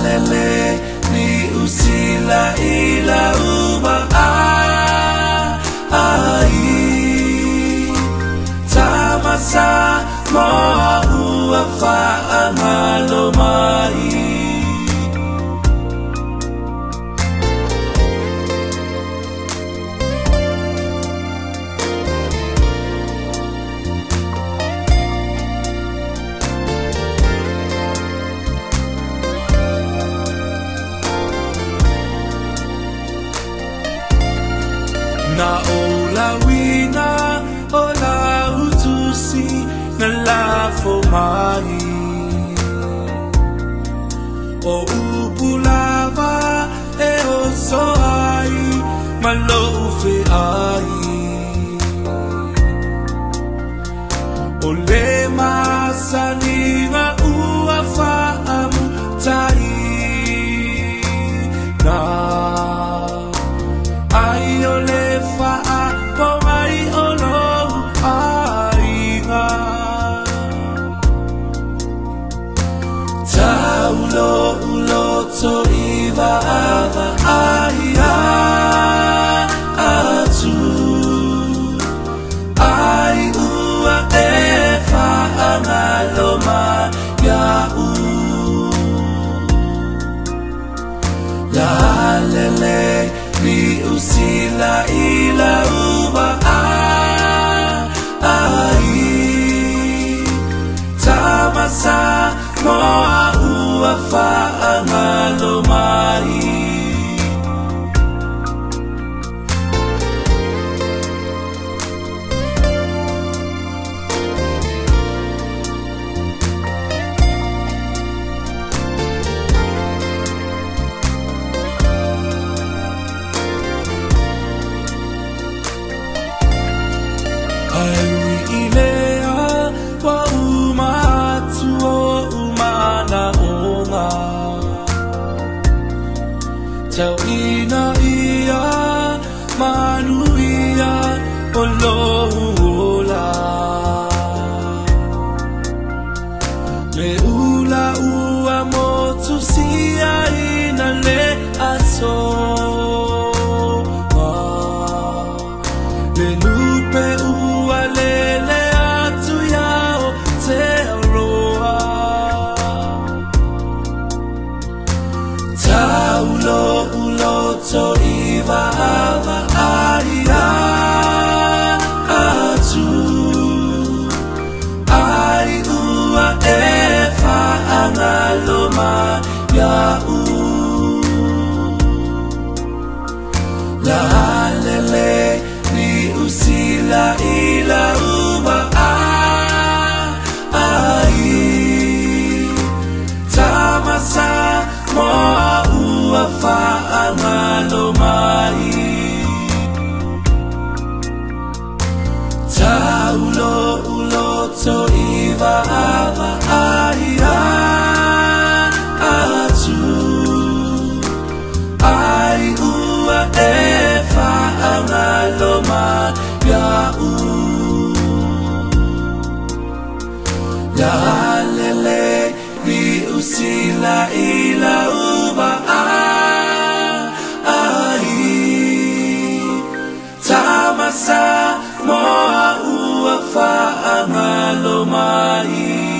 lele ni usila ila uba ai tamasa moa ua whaangalo mai. Na ola wina ola utusi na lafo mai o upulava e o soai malofe ai o le masaninga ua faamu tai na ai o le uloto iwa ava aia atu ai ua e whaangalo ya u la lele ni usila ila uwa ai tamasa moa ua whaangalo mai. Tau ina ia manuia o lola le ula ua motu sia ina le aso le lupe ua lele atu iao te aroa taulo uloto iwa ava aia atu ai ua e whaangalo ya u la lele ni usila ila uba ai tamasa moa ua whaangalo mai taulo uloto iwa ava aia atu ai ua e whaangalo ya u la lele ni usila ila uba tamasa moa ua whaangalo mai.